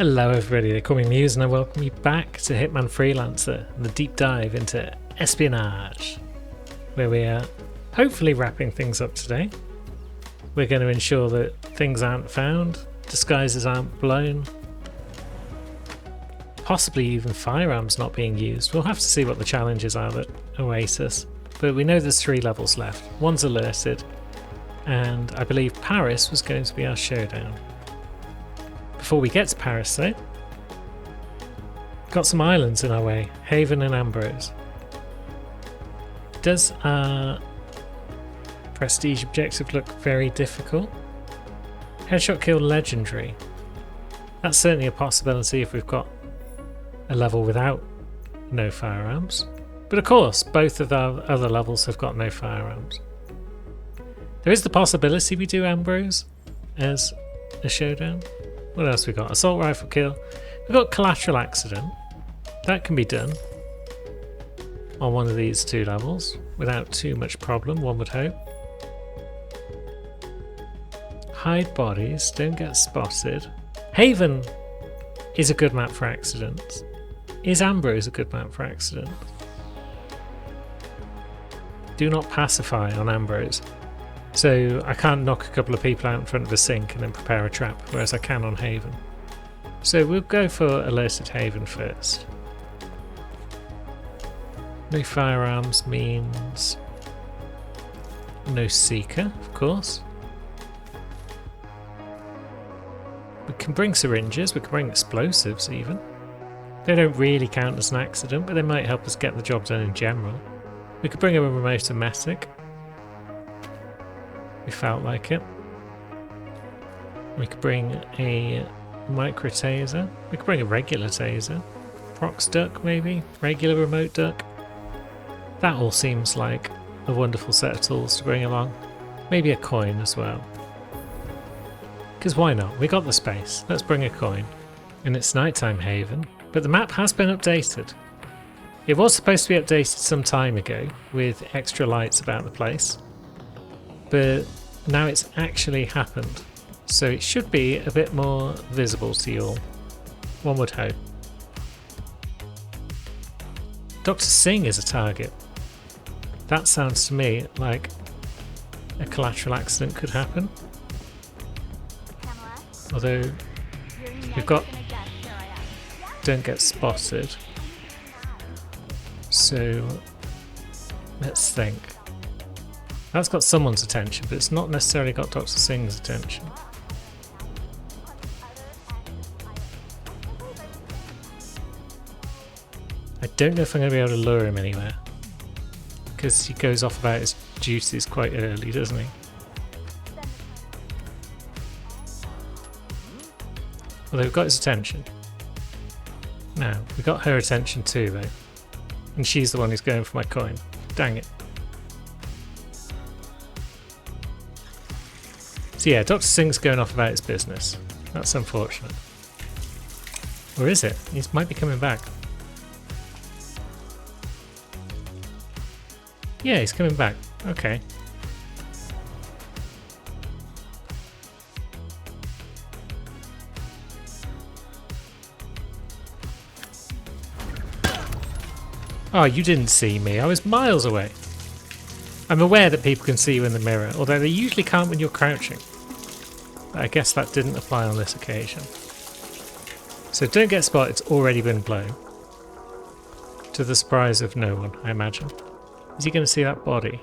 Hello everybody, they call me Muse and I welcome you back to Hitman Freelancer, the deep dive into espionage, where we are hopefully wrapping things up today. We're going to ensure that things aren't found, disguises aren't blown, possibly even firearms not being used. We'll have to see what the challenges are that await us, but we know there's 3 levels left. One's alerted, and I believe Paris was going to be our showdown. Before we get to Paris though, got some islands in our way, Haven and Ambrose. Does our prestige objective look very difficult? Headshot kill legendary. That's certainly a possibility if we've got a level without no firearms. But of course, both of our other levels have got no firearms. There is the possibility we do Ambrose as a showdown. What else we got? Assault rifle kill. We've got collateral accident. That can be done on one of these 2 levels without too much problem, one would hope. Hide bodies, don't get spotted. Haven is a good map for accidents. Is Ambrose a good map for accidents? Do not pacify on Ambrose. So I can't knock a couple of people out in front of a sink and then prepare a trap, whereas I can on Haven. So we'll go for alerted Haven first. No firearms means no seeker, of course. We can bring syringes, we can bring explosives even. They don't really count as an accident, but they might help us get the job done in general. We could bring a remote emetic. We felt like it. We could bring a micro taser. We could bring a regular taser. Prox duck maybe? Regular remote duck? That all seems like a wonderful set of tools to bring along. Maybe a coin as well. Because why not? We got the space. Let's bring a coin. And it's nighttime Haven, but the map has been updated. It was supposed to be updated some time ago with extra lights about the place. But now it's actually happened, so it should be a bit more visible to you all, one would hope. Dr. Singh is a target. That sounds to me like a collateral accident could happen. Although we've got don't get spotted, so let's think. That's got someone's attention, but it's not necessarily got Dr. Singh's attention. I don't know if I'm going to be able to lure him anywhere, because he goes off about his duties quite early, doesn't he? Although we've got his attention. No, we got her attention too though. And she's the one who's going for my coin. Dang it. So yeah, Dr. Singh's going off about his business. That's unfortunate. Or is it? He might be coming back. Yeah, he's coming back. Okay. Oh, you didn't see me. I was miles away. I'm aware that people can see you in the mirror, although they usually can't when you're crouching. But I guess that didn't apply on this occasion. So don't get spotted, it's already been blown. To the surprise of no one, I imagine. Is he going to see that body?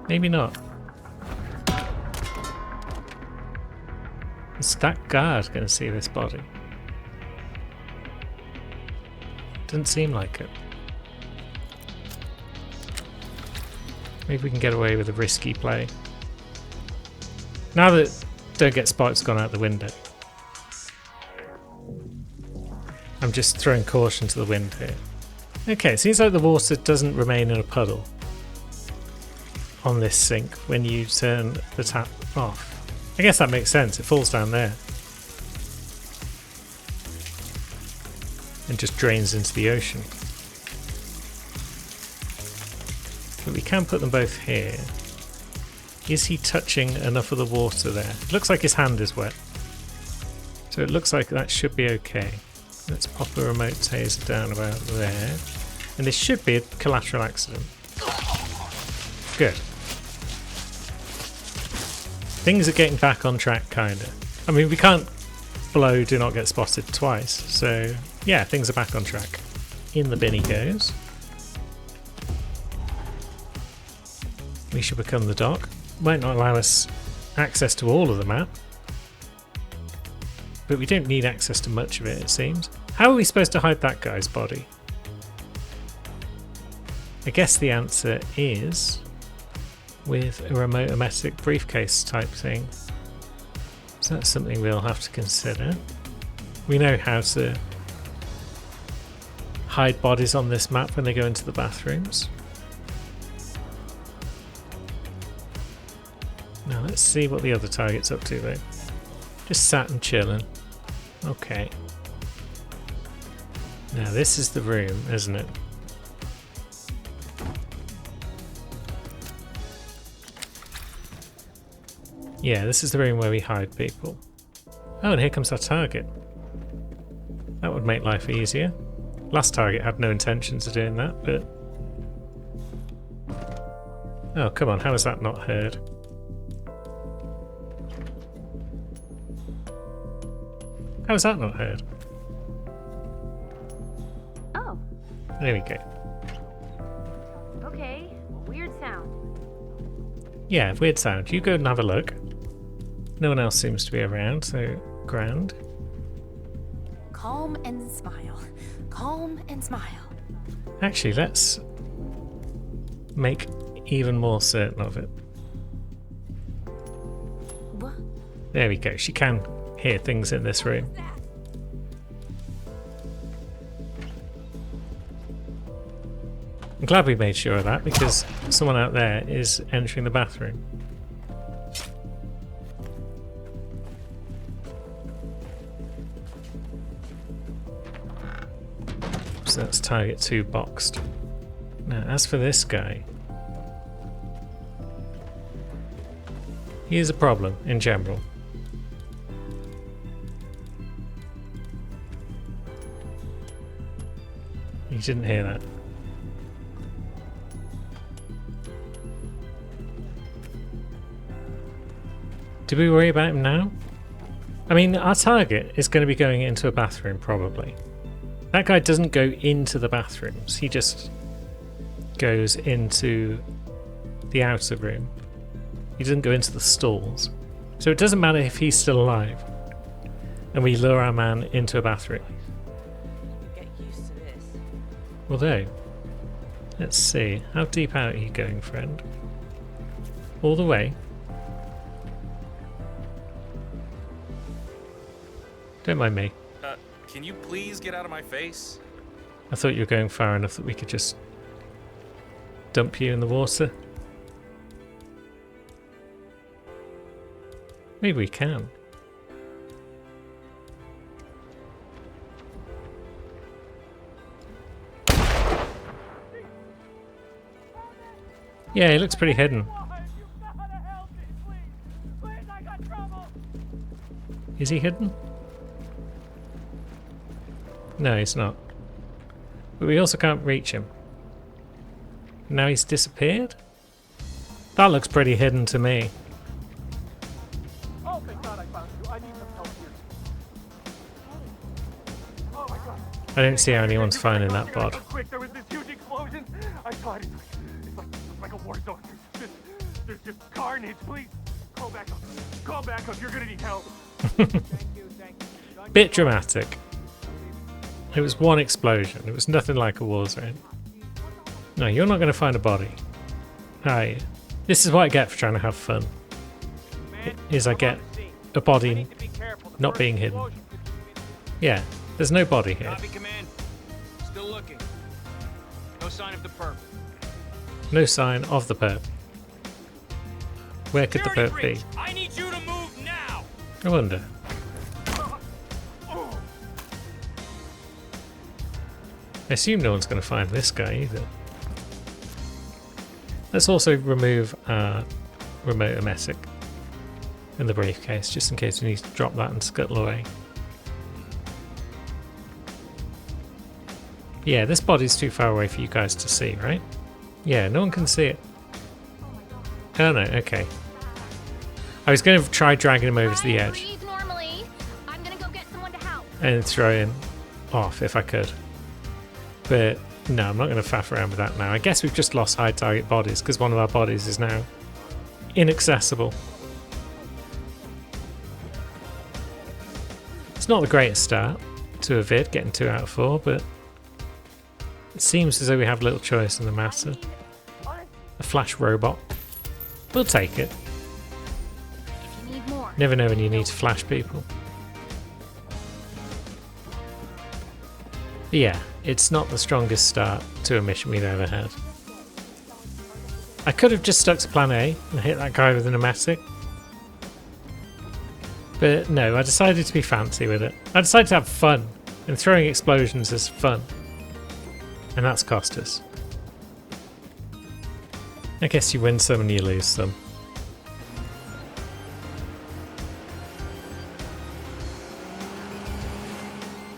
Maybe not. Is that guard going to see this body? Doesn't seem like it. Maybe we can get away with a risky play. Now that Don't Get Spot's gone out the window, I'm just throwing caution to the wind here. Okay, it seems like the water doesn't remain in a puddle on this sink when you turn the tap off. I guess that makes sense, it falls down there and just drains into the ocean. But we can put them both here. Is he touching enough of the water there? It looks like his hand is wet. So So it looks like that should be okay. Let's pop a remote taser down about there. And this should be a collateral accident. Good. Things are getting back on track, kinda. I mean, we can't blow do not get spotted twice, so yeah, things are back on track. In the bin he goes. We should become the dock. Might not allow us access to all of the map, but we don't need access to much of it, it seems. How are we supposed to hide that guy's body? I guess the answer is with a remote hermetic briefcase type thing. So that's something we'll have to consider. We know how to hide bodies on this map when they go into the bathrooms. Now let's see what the other target's up to though. Just sat and chilling. Okay. Now this is the room, isn't it? Yeah, this is the room where we hide people. Oh, and here comes our target. That would make life easier. Last target had no intentions of doing that, but... Oh, come on, how is that not heard? How is that not heard? Oh. There we go. Okay, weird sound. Yeah, weird sound. You go and have a look. No one else seems to be around, so grand. Calm and smile. Calm and smile. Actually, let's make even more certain of it. What? There we go. She can hear things in this room. I'm glad we made sure of that because someone out there is entering the bathroom. So that's target 2 boxed. Now, as for this guy, he is a problem in general. You didn't hear that. Do we worry about him now? I mean, our target is going to be going into a bathroom, probably. That guy doesn't go into the bathrooms, he just goes into the outer room. He doesn't go into the stalls. So it doesn't matter if he's still alive and we lure our man into a bathroom. Get used to this. Although, let's see, how deep out are you going, friend? All the way? Don't mind me. Can you please get out of my face? I thought you were going far enough that we could just dump you in the water. Maybe we can. Yeah, he looks pretty hidden. Is he hidden? No, he's not. But we also can't reach him. Now he's disappeared? That looks pretty hidden to me. Oh, thank God I found you. I need some help here. Oh my God. I don't see how anyone's finding that bod. Quick, there was this huge explosion. I saw it. It's like a war zone. There's just carnage. Please, call back up. Call back up. You're gonna need help. Thank you. Bit dramatic. It was one explosion. It was nothing like a war zone. No, you're not going to find a body. Are you? This is what I get for trying to have fun. Is I get a body not being hidden. Yeah, there's no body here. Copy, command. Still looking. No sign of the perp. No sign of the perp. Where could the perp be? I need you to move now. I wonder. I assume no one's going to find this guy either. Let's also remove our remote hermetic in the briefcase, just in case we need to drop that and scuttle away. Yeah, this body's too far away for you guys to see, right? Yeah, no one can see it. Oh no, okay. I was going to try dragging him over to the edge Breathe normally. I'm gonna go get someone to help. and throw him off if I could. But no, I'm not going to faff around with that now. I guess we've just lost high target bodies because one of our bodies is now inaccessible. It's not the greatest start to a vid, getting 2 out of 4, but it seems as though we have little choice in the matter. A flash robot. We'll take it. If you need more. Never know when you need to flash people. But yeah, it's not the strongest start to a mission we've ever had. I could have just stuck to plan A and hit that guy with a pneumatic. But no, I decided to be fancy with it. I decided to have fun, and throwing explosions is fun. And that's cost us. I guess you win some and you lose some.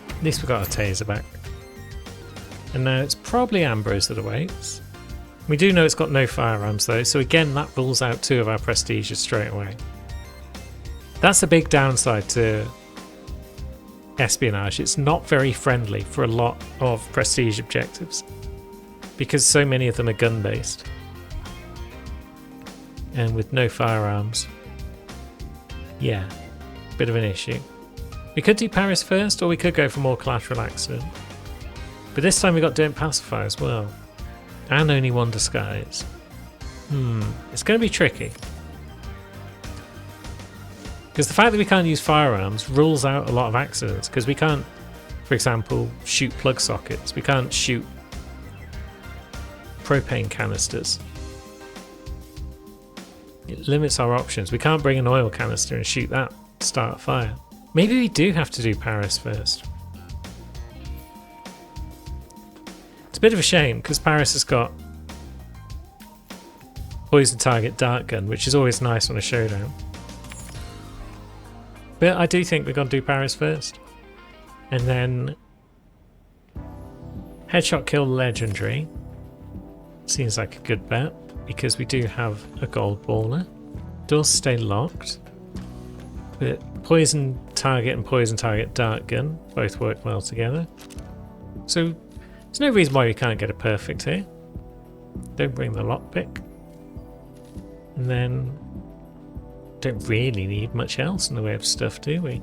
At least we got our taser back. And now it's probably Ambrose that awaits. We do know it's got no firearms though, so again that rules out 2 of our prestiges straight away. That's a big downside to espionage. It's not very friendly for a lot of prestige objectives because so many of them are gun based. And with no firearms, yeah, bit of an issue. We could do Paris first, or we could go for more collateral accident. But this time we got Don't Pacify as well. And only 1 disguise. It's going to be tricky. Because the fact that we can't use firearms rules out a lot of accidents. Because we can't, for example, shoot plug sockets. We can't shoot propane canisters. It limits our options. We can't bring an oil canister and shoot that to start a fire. Maybe we do have to do Paris first. It's a bit of a shame because Paris has got poison target dart gun, which is always nice on a showdown. But I do think we're going to do Paris first. And then headshot kill legendary. Seems like a good bet because we do have a gold baller. Doors stay locked. But poison target and poison target dart gun both work well together. So there's no reason why we can't get a perfect here. Don't bring the lockpick. And then don't really need much else in the way of stuff, do we?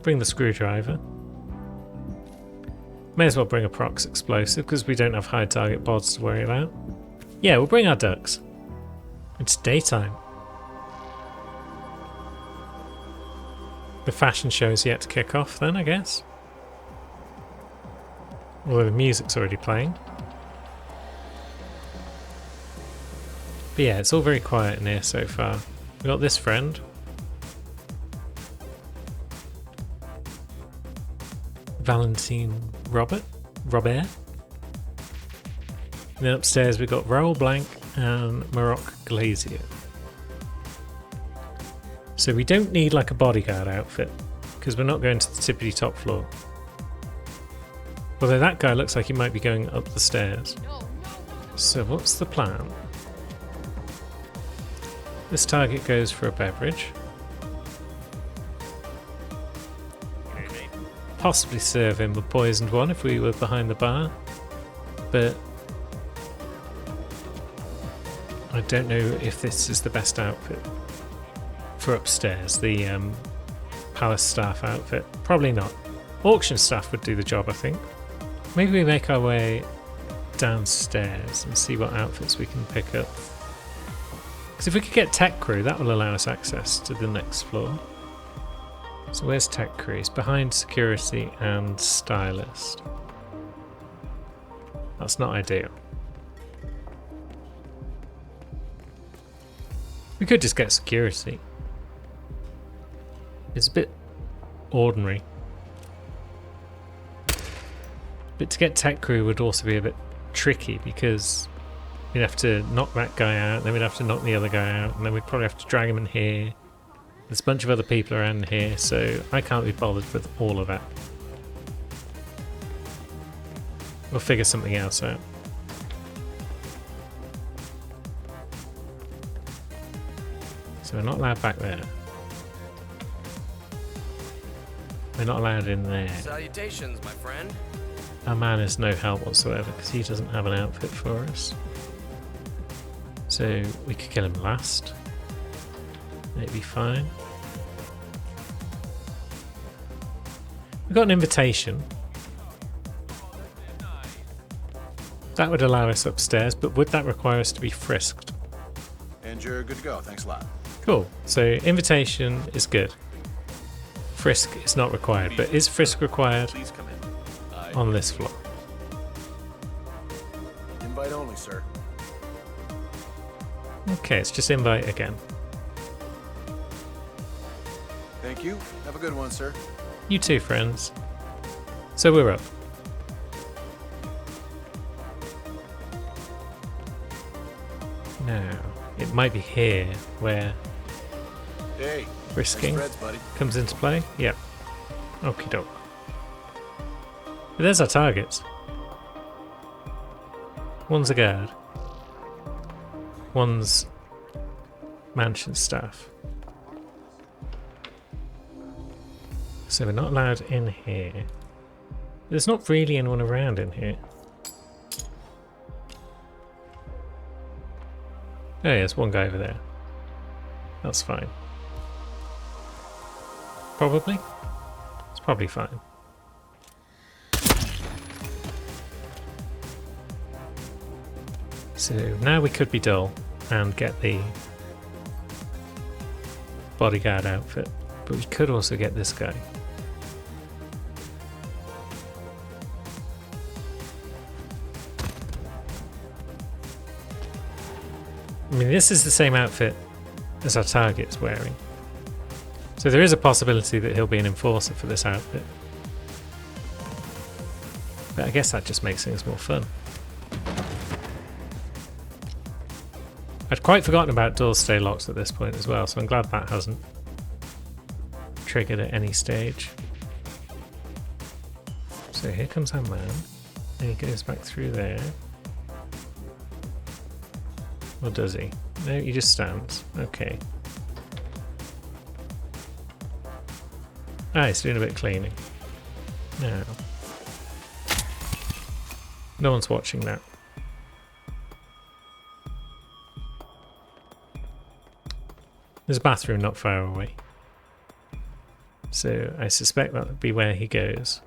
Bring the screwdriver. May as well bring a prox explosive because we don't have high target bods to worry about. Yeah, we'll bring our ducks. It's daytime. The fashion show's yet to kick off then, I guess. Although the music's already playing. But yeah, it's all very quiet in here so far. We got this friend. Valentine Robert. And then upstairs we got Raoul Blanc and Maroc Glazier. So we don't need like a bodyguard outfit because we're not going to the tippity top floor. Although that guy looks like he might be going up the stairs. So what's the plan? This target goes for a beverage. Possibly serve him a poisoned one if we were behind the bar. But I don't know if this is the best outfit for upstairs, the palace staff outfit. Probably not. Auction staff would do the job, I think. Maybe we make our way downstairs and see what outfits we can pick up. Because if we could get tech crew, that will allow us access to the next floor. So where's tech crew? It's behind security and stylist. That's not ideal. We could just get security. It's a bit ordinary. But to get tech crew would also be a bit tricky because we'd have to knock that guy out, then we'd have to knock the other guy out, and then we'd probably have to drag him in here. There's a bunch of other people around here, so I can't be bothered with all of that. We'll figure something else out. So we're not allowed back there. We're not allowed in there. Salutations, my friend. Our man is no help whatsoever because he doesn't have an outfit for us. So we could kill him last. It'd be fine. We've got an invitation. That would allow us upstairs, but would that require us to be frisked? And you're good to go. Thanks a lot. Cool. So invitation is good. Frisk is not required, but is frisk required Please come in. on this floor? Invite only, sir. Okay, it's just invite again. Thank you. Have a good one, sir. You too, friends. So we're up. Now, it might be here where Hey. frisking Nice spreads, buddy. comes into play. Yep. Okie doke. But there's our targets. One's a guard. One's mansion staff. So we're not allowed in here. There's not really anyone around in here. Oh yeah, there's one guy over there. That's fine. Probably. It's probably fine. So now we could be dull and get the bodyguard outfit, but we could also get this guy. I mean, this is the same outfit as our target's wearing. So there is a possibility that he'll be an enforcer for this outfit. But I guess that just makes things more fun. I'd quite forgotten about doors stay locked at this point as well, so I'm glad that hasn't triggered at any stage. So here comes our man, and he goes back through there. Or does he? No, he just stands. Okay. Ah, he's doing a bit of cleaning. Now. No one's watching that. There's a bathroom not far away. So I suspect that would be where he goes.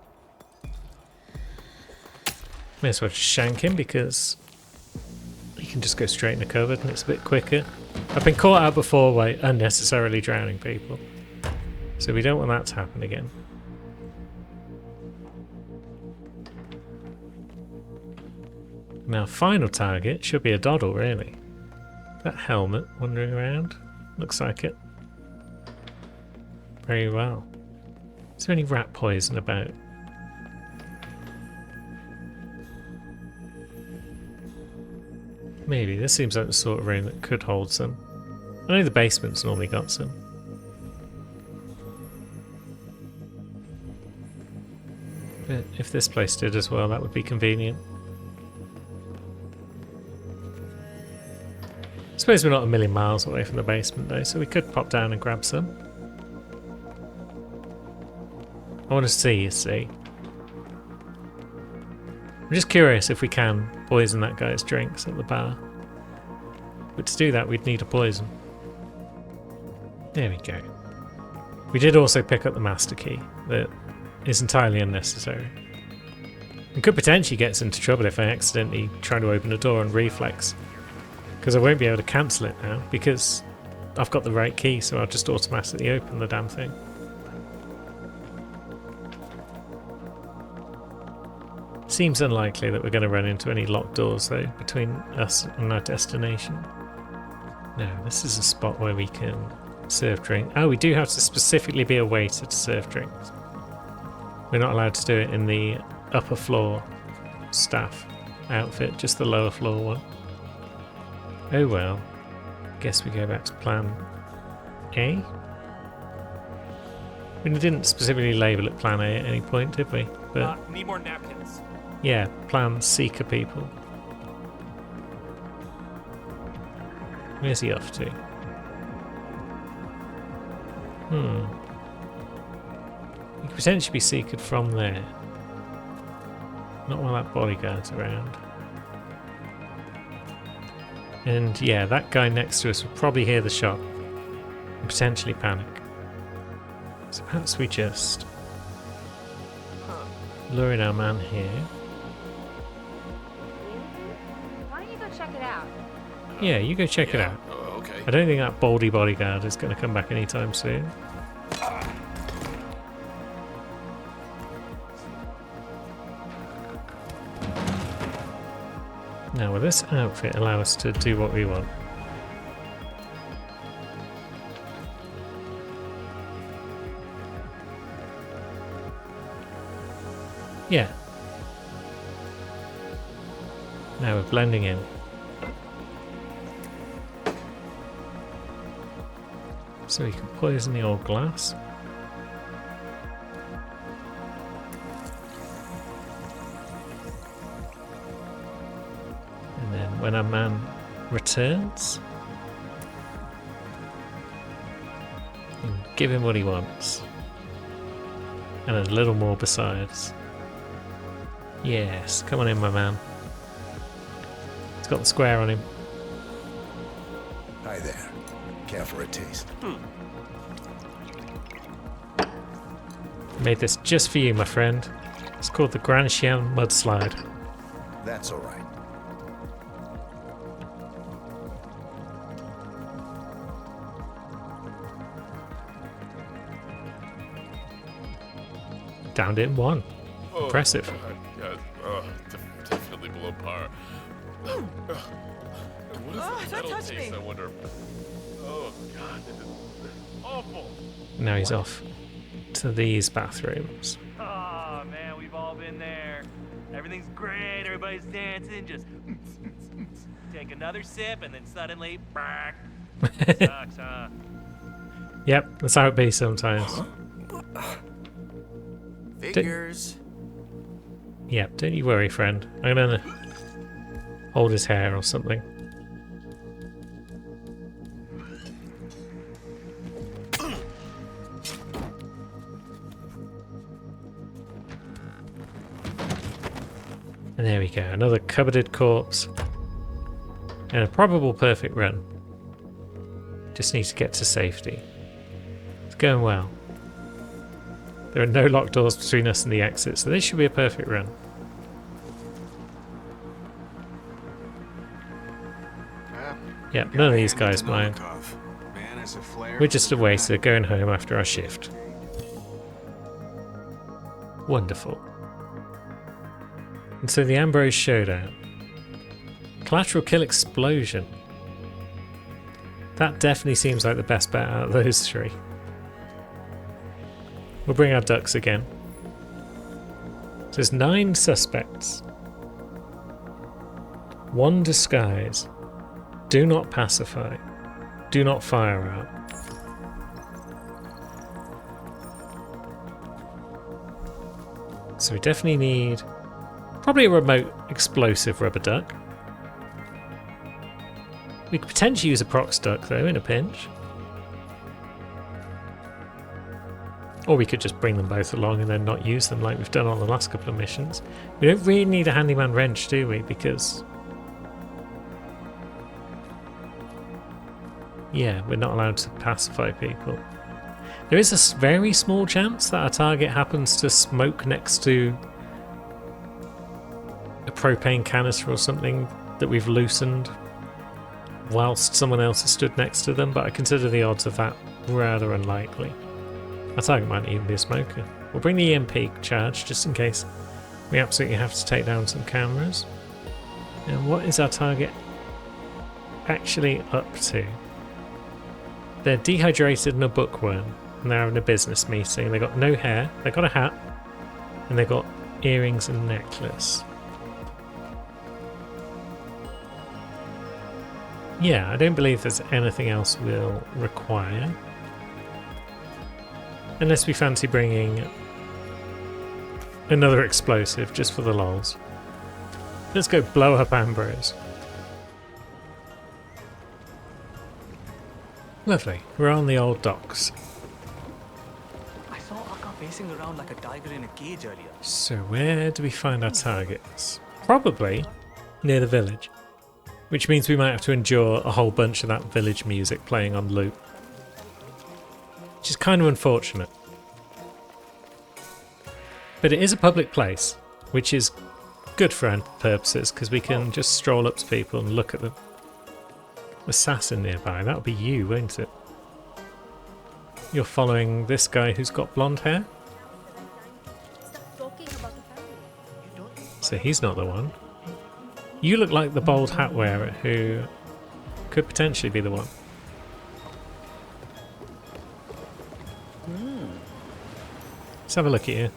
May as well just shank him because he can just go straight in the cupboard and it's a bit quicker. I've been caught out before by unnecessarily drowning people. So we don't want that to happen again. Now, final target should be a Doddle, really. That helmet wandering around. Looks like it. Very well. Is there any rat poison about? Maybe. This seems like the sort of room that could hold some. I know the basement's normally got some. But if this place did as well, that would be convenient. I suppose we're not a million miles away from the basement though, so we could pop down and grab some. I want to see, you see. I'm just curious if we can poison that guy's drinks at the bar. But to do that, we'd need a poison. There we go. We did also pick up the master key that is entirely unnecessary. And could potentially get us into trouble if I accidentally try to open a door on reflex. Because I won't be able to cancel it now because I've got the right key, so I'll just automatically open the damn thing. Seems unlikely that we're going to run into any locked doors though between us and our destination. No, this is a spot where we can serve drink. Oh, we do have to specifically be a waiter to serve drinks. We're not allowed to do it in the upper floor staff outfit, just the lower floor one. Oh well, guess we go back to plan A. We didn't specifically label it plan A at any point, did we? But Need more napkins. Yeah, plan seeker people. Where's he off to? He could potentially be seekered from there. Not while that bodyguard's around. And yeah, that guy next to us will probably hear the shot and potentially panic. So perhaps we just lure in our man here. Why don't you go check it out? Yeah, you go check it out. Okay. I don't think that baldy bodyguard is going to come back anytime soon. Now, will this outfit allow us to do what we want? Yeah. Now we're blending in. So we can poison the old glass. And then when our man returns, and give him what he wants. And a little more besides. Yes, come on in, my man. He's got the square on him. Hi there. Care for a taste? Made this just for you, my friend. It's called the Gran Xian Mudslide. That's all right. Downed it in one. Impressive. Definitely below par. What does the metal taste? I wonder. Oh god, this is awful. Now he's off to these bathrooms. Oh man, we've all been there. Everything's great, everybody's dancing, just take another sip and then suddenly sucks, huh? Yep, that's how it be sometimes. Figures. Yep, don't you worry, friend. I'm gonna hold his hair or something. And there we go, another cupboarded corpse. And a probable perfect run. Just need to get to safety. It's going well. There are no locked doors between us and the exit, so this should be a perfect run. Yep, none of these guys mind. We're just a waiter going home after our shift. Wonderful. And so the Ambrose Showdown. Collateral kill explosion. That definitely seems like the best bet out of those three. We'll bring our ducks again. So there's 9 suspects. 1 disguise. Do not pacify. Do not fire out. So we definitely need probably a remote explosive rubber duck. We could potentially use a prox duck though in a pinch. Or we could just bring them both along and then not use them like we've done on the last couple of missions. We don't really need a handyman wrench, do we? Because yeah, we're not allowed to pacify people. There is a very small chance that our target happens to smoke next to a propane canister or something that we've loosened whilst someone else has stood next to them, but I consider the odds of that rather unlikely. Our target might even be a smoker. We'll bring the EMP charge just in case we absolutely have to take down some cameras. And what is our target actually up to? They're dehydrated and a bookworm, and they're having a business meeting. They got no hair, they got a hat, and they got earrings and necklace. Yeah, I don't believe there's anything else we'll require. Unless we fancy bringing another explosive just for the lols. Let's go blow up Ambrose. Lovely. We're on the old docks. I saw Akka pacing around like a tiger in a cage earlier. So where do we find our targets? Probably near the village. Which means we might have to endure a whole bunch of that village music playing on loop. Which is kind of unfortunate. But it is a public place, which is good for our purposes, because we can just stroll up to people and look at the assassin nearby. That'll be you, won't it? You're following this guy who's got blonde hair? So he's not the one. You look like the bald hat wearer who could potentially be the one. Let's have a look at you.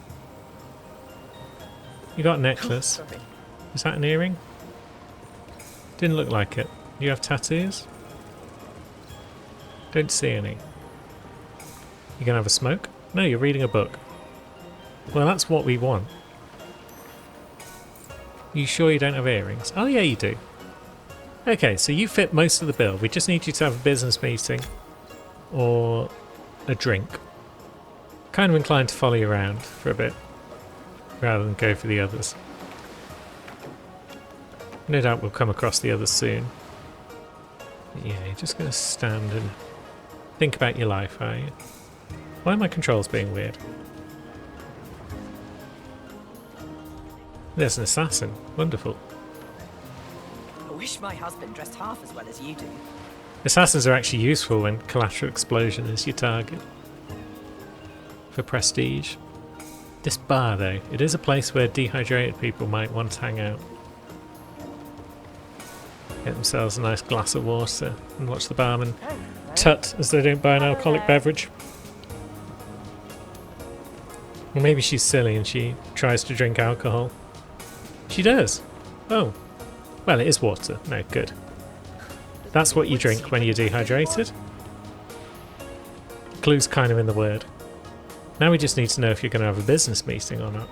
You got a necklace. Is that an earring? Didn't look like it. You have tattoos? Don't see any. You gonna have a smoke? No, you're reading a book. Well, that's what we want. You sure you don't have earrings? Oh yeah, you do. Okay, so you fit most of the bill. We just need you to have a business meeting or a drink. Kind of inclined to follow you around for a bit rather than go for the others. No doubt we'll come across the others soon. Yeah, you're just going to stand and think about your life, are you? Why are my controls being weird? There's an assassin. Wonderful. I wish my husband dressed half as well as you do. Assassins are actually useful when collateral explosion is your target. For prestige. This bar, though, it is a place where dehydrated people might want to hang out. Get themselves a nice glass of water and watch the barman tut as they don't buy an alcoholic beverage. Or maybe she's silly and she tries to drink alcohol. She does. Oh. Well, it is water. No, good. That's what you drink when you're dehydrated. Clue's kind of in the word. Now we just need to know if you're going to have a business meeting or not.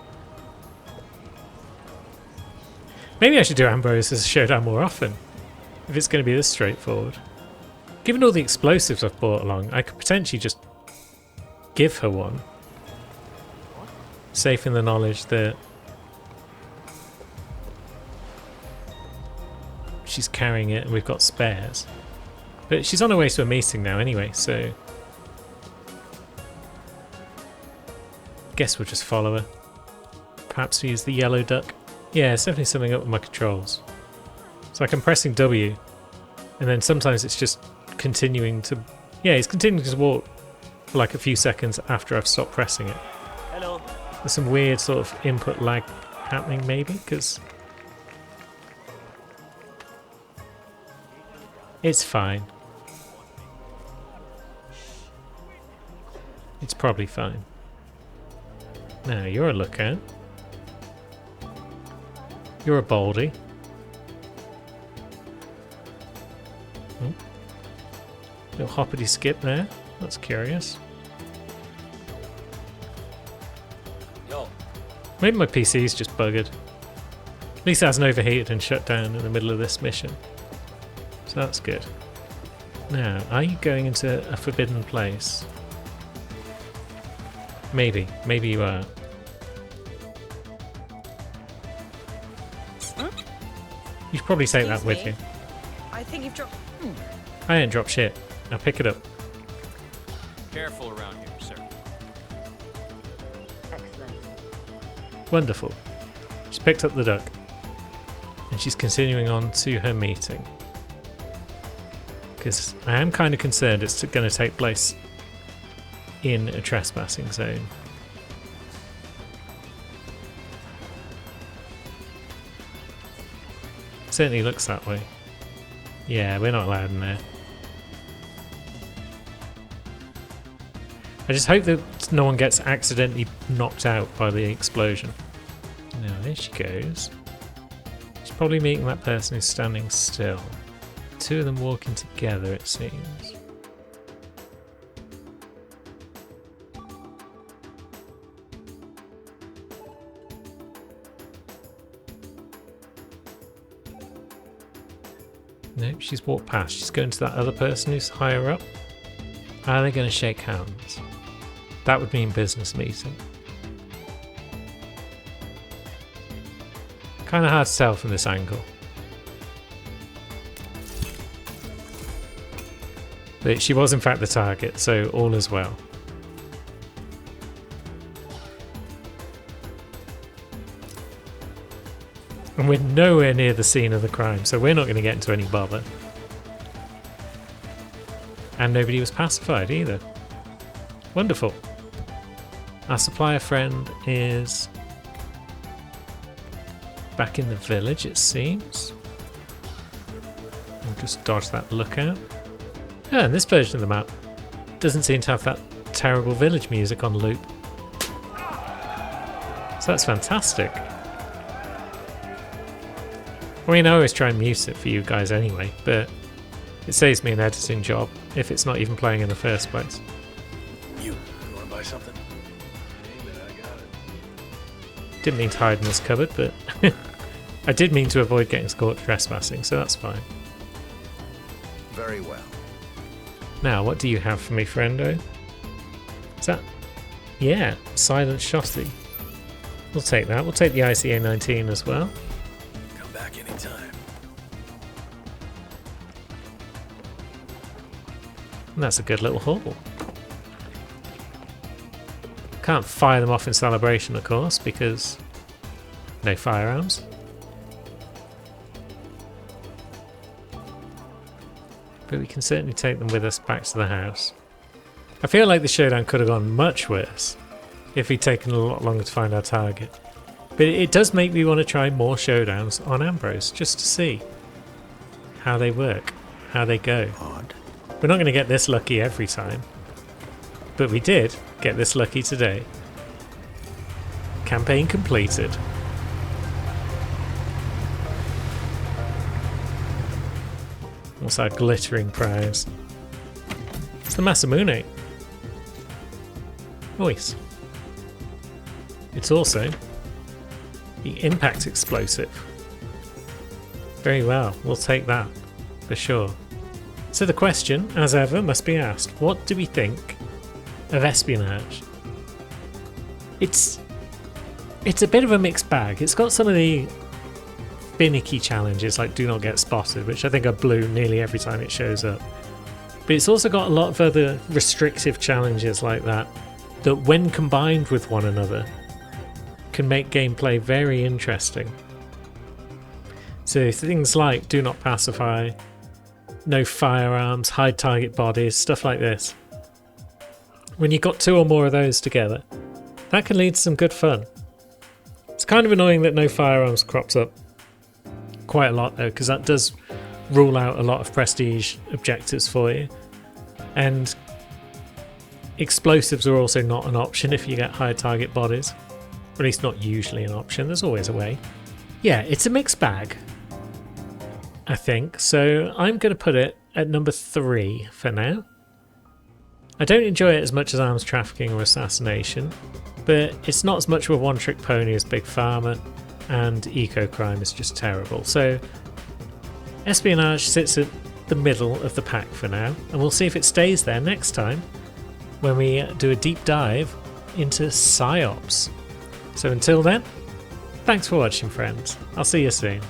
Maybe I should do Ambrose as a showdown more often, if it's going to be this straightforward. Given all the explosives I've brought along, I could potentially just give her one. Safe in the knowledge that she's carrying it and we've got spares. But she's on her way to a meeting now anyway, so guess we'll just follow her. Perhaps we use the yellow duck. Yeah, it's definitely something up with my controls. So like I'm pressing W, and then sometimes it's just continuing to... Yeah, it's continuing to walk for like a few seconds after I've stopped pressing it. Hello. There's some weird sort of input lag happening maybe, because it's fine. It's probably fine. Now, you're a lookout. You're a baldy. Oh. Little hoppity skip there. That's curious. Yo. Maybe my PC's just buggered. At least it hasn't overheated and shut down in the middle of this mission. So that's good. Now, are you going into a forbidden place? Maybe. Maybe you are. You should probably take that with you. I think you've dropped... I didn't drop shit. Now pick it up. Careful around here, sir. Excellent. Wonderful. She's picked up the duck. And she's continuing on to her meeting. Because I am kind of concerned it's going to take place in a trespassing zone. Certainly looks that way. Yeah, we're not allowed in there. I just hope that no one gets accidentally knocked out by the explosion. Now there she goes. She's probably meeting that person who's standing still. Two of them walking together, it seems. Nope, she's walked past. She's going to that other person who's higher up. Are they going to shake hands? That would mean business meeting. Kind of hard to tell from this angle. But she was in fact the target, so all is well. And we're nowhere near the scene of the crime, so we're not going to get into any bother. And nobody was pacified either. Wonderful. Our supplier friend is back in the village, it seems. We'll just dodge that lookout. Yeah, and this version of the map doesn't seem to have that terrible village music on loop. So that's fantastic. I mean, I always try and mute it for you guys anyway, but it saves me an editing job if it's not even playing in the first place. You wanna buy something? I got it. Didn't mean to hide in this cupboard, but I did mean to avoid getting caught trespassing, so that's fine. Very well. Now, what do you have for me, friendo? Is that... Yeah, silent shotty. We'll take that. We'll take the ICA-19 as well. Come back anytime. And that's a good little haul. Can't fire them off in celebration, of course, because no firearms. But we can certainly take them with us back to the house. I feel like the showdown could have gone much worse if we'd taken a lot longer to find our target. But it does make me want to try more showdowns on Ambrose, just to see how they work, how they go. Odd. We're not going to get this lucky every time, but we did get this lucky today. Campaign completed. What's our glittering prize? It's the Masamune. Nice. It's also the impact explosive. Very well, we'll take that for sure. So the question, as ever, must be asked: what do we think of espionage? It's a bit of a mixed bag. It's got some of the finicky challenges like do not get spotted, which I think are blue nearly every time it shows up. But it's also got a lot of other restrictive challenges like that when combined with one another can make gameplay very interesting. So things like do not pacify, no firearms, hide target bodies, stuff like this. When you've got two or more of those together, that can lead to some good fun. It's kind of annoying that no firearms crops up quite a lot though, because that does rule out a lot of prestige objectives for you. And explosives are also not an option if you get high target bodies. Or at least not usually an option, there's always a way. Yeah, it's a mixed bag, I think, so I'm going to put it at number 3 for now. I don't enjoy it as much as arms trafficking or assassination, but it's not as much of a one-trick pony as Big Pharma, and eco-crime is just terrible. So espionage sits at the middle of the pack for now, and we'll see if it stays there next time when we do a deep dive into PsyOps. So until then, thanks for watching, friends. I'll see you soon.